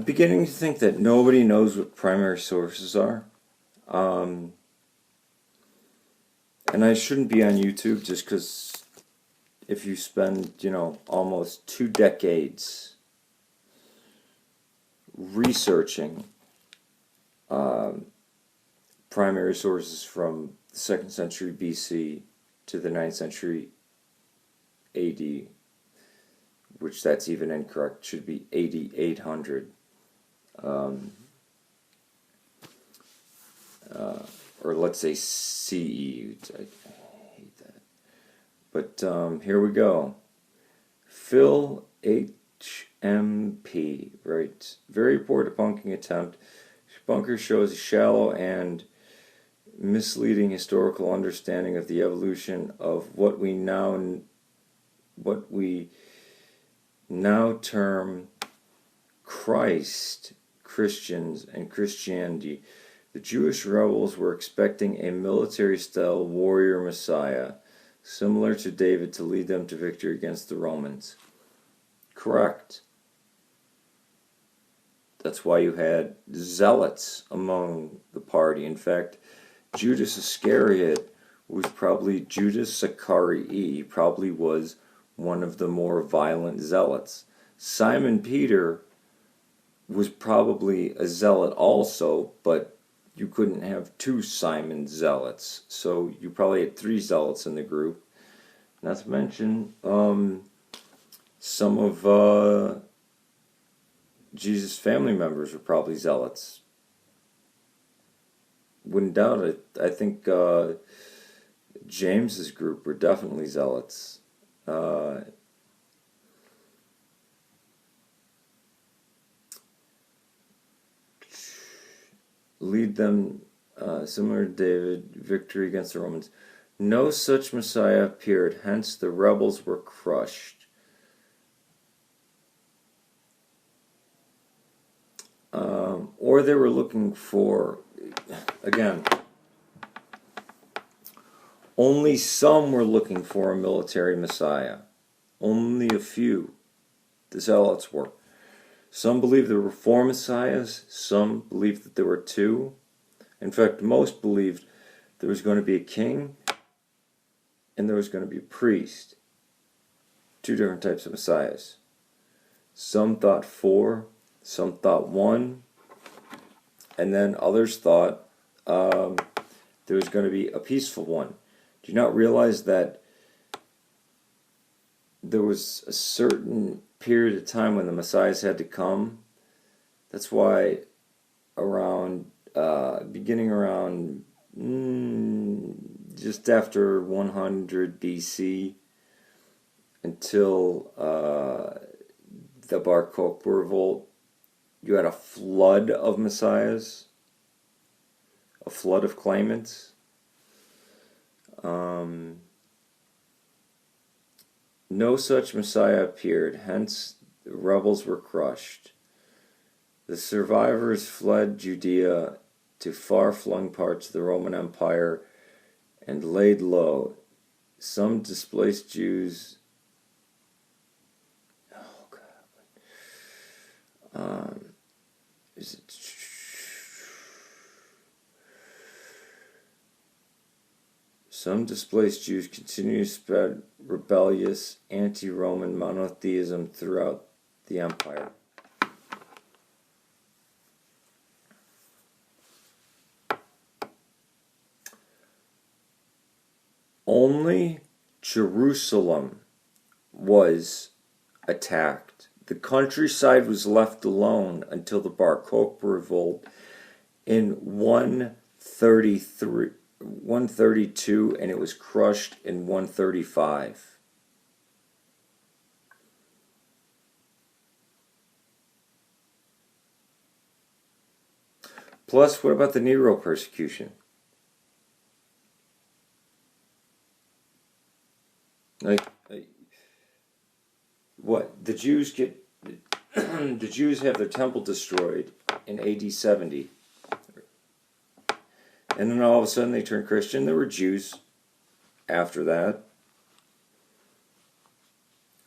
I'm beginning to think that nobody knows what primary sources are. And I shouldn't be on YouTube just because if you spend, almost 2 decades researching primary sources from the 2nd century BC to the 9th century AD, which that's even incorrect, should be AD 800. Or let's say CE. I hate that. But here we go. Phil HMP, right? Very poor debunking attempt. Debunker shows a shallow and misleading historical understanding of the evolution of what we now term Christ, Christians, and Christianity. The Jewish rebels were expecting a military-style warrior messiah, similar to David, to lead them to victory against the Romans. Correct. That's why you had zealots among the party. In fact, Judas Iscariot was probably Judas Sicarii. He probably was one of the more violent zealots. Simon Peter was probably a zealot also, but you couldn't have 2 Simon zealots, so you probably had 3 zealots in the group. Not to mention some of Jesus' family members were probably zealots. Wouldn't doubt it. I think James's group were definitely zealots. Lead them, similar to David, victory against the Romans. No such Messiah appeared, hence the rebels were crushed. Or they were looking for, again, only some were looking for a military Messiah. Only a few. The zealots were. Some believed there were 4 messiahs. Some believed that there were 2. In fact, most believed there was going to be a king and there was going to be a priest. 2 different types of messiahs. Some thought 4. Some thought 1. And then others thought there was going to be a peaceful one. Do you not realize that there was a certain period of time when the messiahs had to come? That's why beginning around just after 100 BC until the Bar Kokhba revolt, you had a flood of messiahs, a flood of claimants. No such Messiah appeared, hence the rebels were crushed. The survivors fled Judea to far-flung parts of the Roman Empire and laid low. Some displaced Jews Some displaced Jews continue to spread rebellious anti-Roman monotheism throughout the empire. Only Jerusalem was attacked. The countryside was left alone until the Bar Kokhba revolt in 132, and it was crushed in 135. Plus, what about the Nero persecution? What? The Jews the Jews have their temple destroyed in AD 70. And then all of a sudden they turned Christian. There were Jews after that.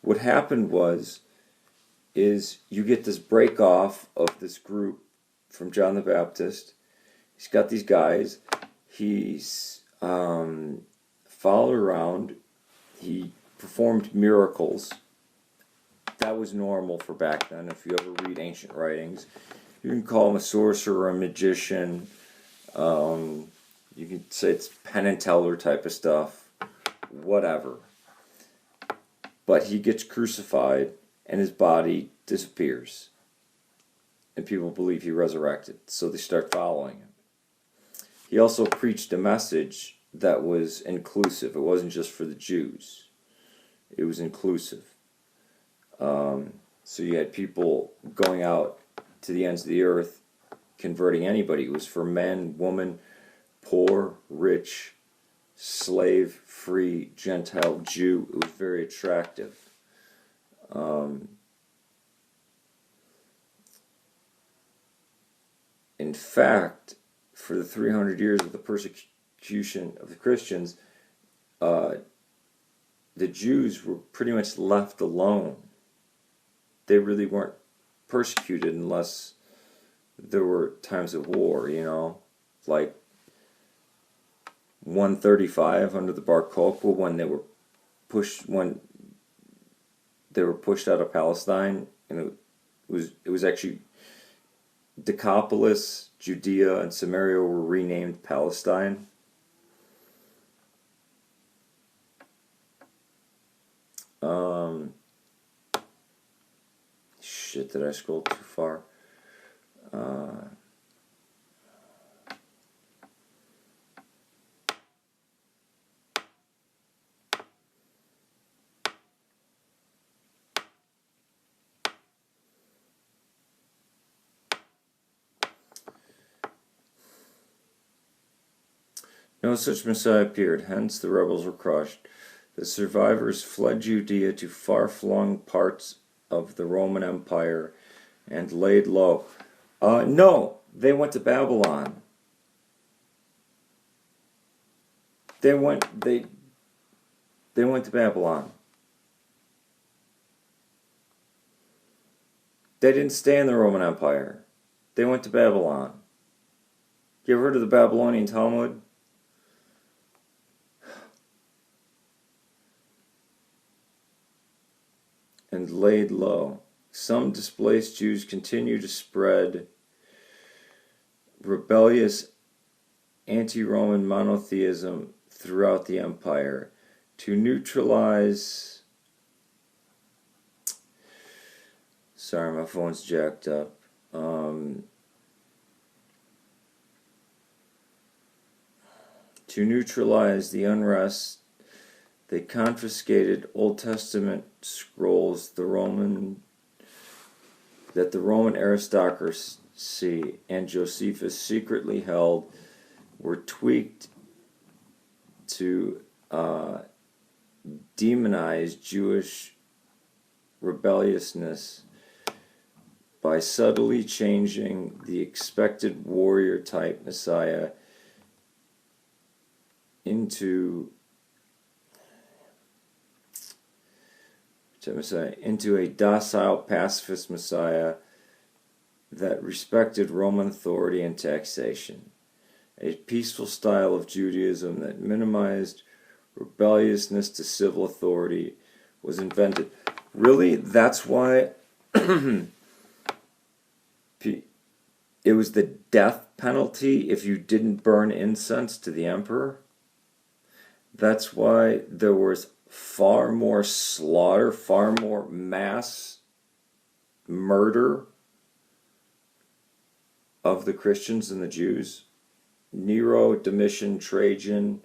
What happened was is you get this break off of this group from John the Baptist. He's got these guys. He's followed around. He performed miracles. That was normal for back then. If you ever read ancient writings, you can call him a sorcerer, a magician. You can say it's Penn and Teller type of stuff. Whatever. But he gets crucified and his body disappears. And people believe he resurrected. So they start following him. He also preached a message that was inclusive. It wasn't just for the Jews. It was inclusive. So you had people going out to the ends of the earth, converting anybody. It was for men, woman, poor, rich, slave, free, Gentile, Jew. It was very attractive. In fact, for the 300 years of the persecution of the Christians, the Jews were pretty much left alone. They really weren't persecuted unless there were times of war, like 135 under the Bar Kokhba when they were pushed out of Palestine, and it was actually Decapolis, Judea, and Samaria were renamed Palestine. Shit, did I scroll too far? No such Messiah appeared, hence the rebels were crushed. The survivors fled Judea to far-flung parts of the Roman Empire and laid low. No, they went to Babylon. They went to Babylon. They didn't stay in the Roman Empire. They went to Babylon. You ever heard of the Babylonian Talmud? And laid low. Some displaced Jews continue to spread rebellious anti-Roman monotheism throughout the empire to neutralize... Sorry, my phone's jacked up. To neutralize the unrest, they confiscated Old Testament scrolls that the Roman aristocracy and Josephus secretly held were tweaked to demonize Jewish rebelliousness by subtly changing the expected warrior-type Messiah into a docile pacifist Messiah that respected Roman authority and taxation. A peaceful style of Judaism that minimized rebelliousness to civil authority was invented. Really? That's why it was the death penalty if you didn't burn incense to the emperor? That's why there was far more slaughter, far more mass murder of the Christians than the Jews. Nero, Domitian, Trajan,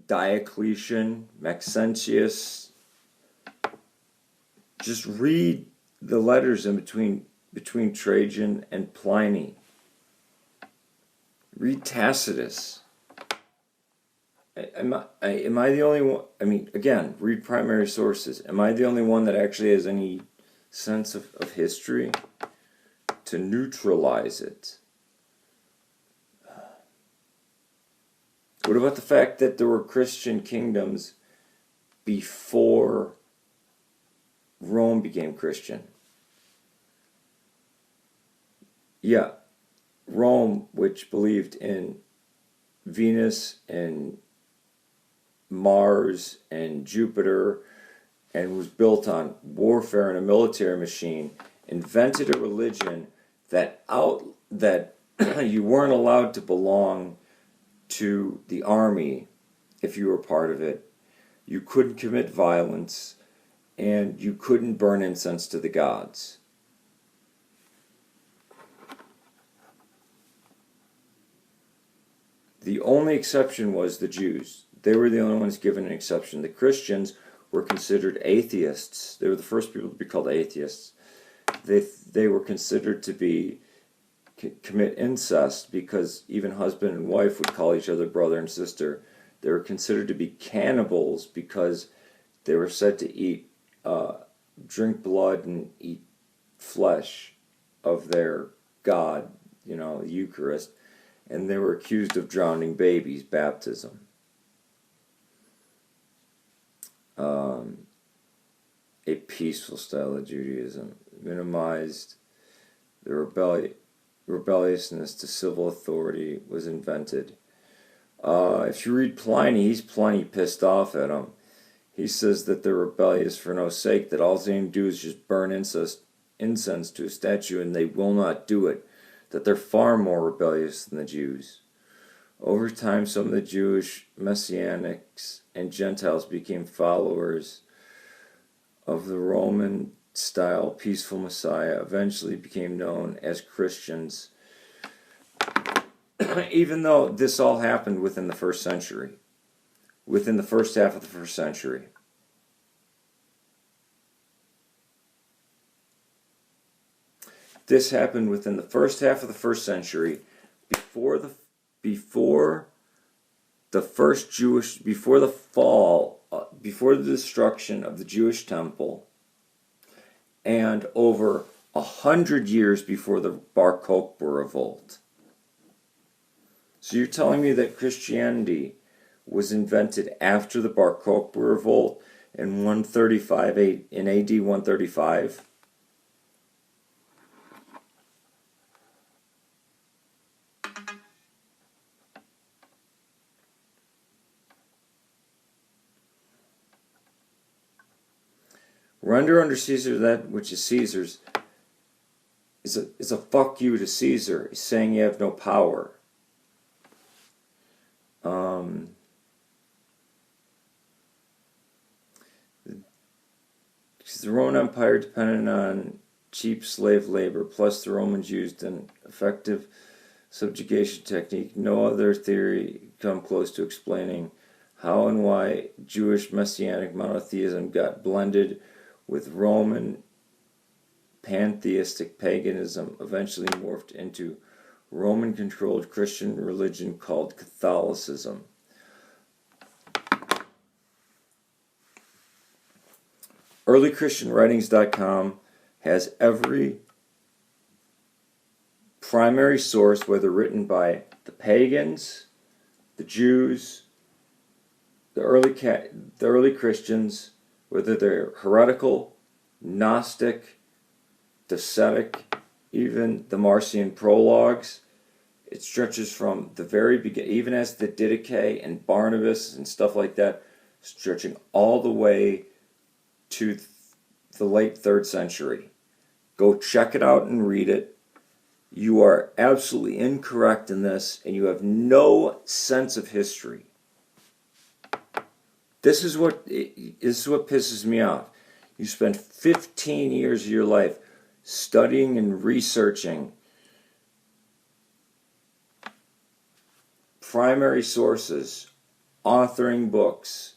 Diocletian, Maxentius. Just read the letters in between Trajan and Pliny. Read Tacitus. Am I the only one? I mean, again, read primary sources. Am I the only one that actually has any sense of history to neutralize it? What about the fact that there were Christian kingdoms before Rome became Christian. Yeah, Rome, which believed in Venus and Mars and Jupiter and was built on warfare and a military machine, invented a religion that you weren't allowed to belong to the army if you were part of it. You couldn't commit violence, and you couldn't burn incense to the gods. The only exception was the Jews. They were the only ones given an exception. The Christians were considered atheists. They were the first people to be called atheists. They were considered to be commit incest because even husband and wife would call each other brother and sister. They were considered to be cannibals because they were said to eat, drink blood and eat flesh of their God, the Eucharist. And they were accused of drowning babies, baptism. A peaceful style of Judaism minimized the rebelliousness to civil authority was invented. If you read Pliny, he's plenty pissed off at them. He says that they're rebellious for no sake, that all they do is just burn incense to a statue, and they will not do it. That they're far more rebellious than the Jews. Over time, some of the Jewish Messianics and Gentiles became followers of the Roman-style peaceful Messiah, eventually became known as Christians, even though this all happened within the first century, within the first half of the first century. This happened within the first half of the first century, before the destruction of the Jewish temple, and over 100 years before the Bar Kokhba revolt. So you're telling me that Christianity was invented after the Bar Kokhba revolt in AD 135? Render unto Caesar that which is Caesar's is a fuck you to Caesar. He's saying you have no power. The Roman Empire depended on cheap slave labor, plus the Romans used an effective subjugation technique. No other theory come close to explaining how and why Jewish messianic monotheism got blended with Roman pantheistic paganism, eventually morphed into Roman-controlled Christian religion called Catholicism. EarlyChristianWritings.com has every primary source, whether written by the pagans, the Jews, the early Christians, whether they're heretical, Gnostic, Docetic, even the Marcion prologues. It stretches from the very beginning, even as the Didache and Barnabas and stuff like that, stretching all the way to the late 3rd century. Go check it out and read it. You are absolutely incorrect in this, and you have no sense of history. This is what pisses me off. You spend 15 years of your life studying and researching primary sources, authoring books,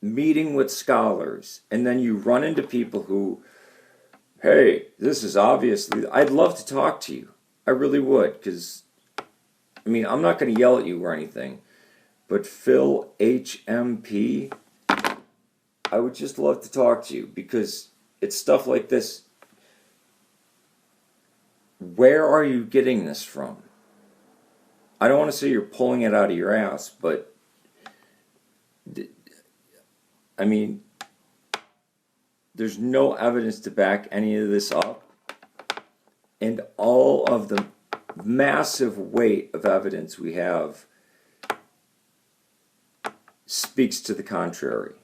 meeting with scholars, and then you run into people who, hey, this is obviously, I'd love to talk to you. I really would, because, I'm not going to yell at you or anything, but Phil HMP, I would just love to talk to you, because it's stuff like this. Where are you getting this from? I don't want to say you're pulling it out of your ass, but There's no evidence to back any of this up. And all of the massive weight of evidence we have speaks to the contrary.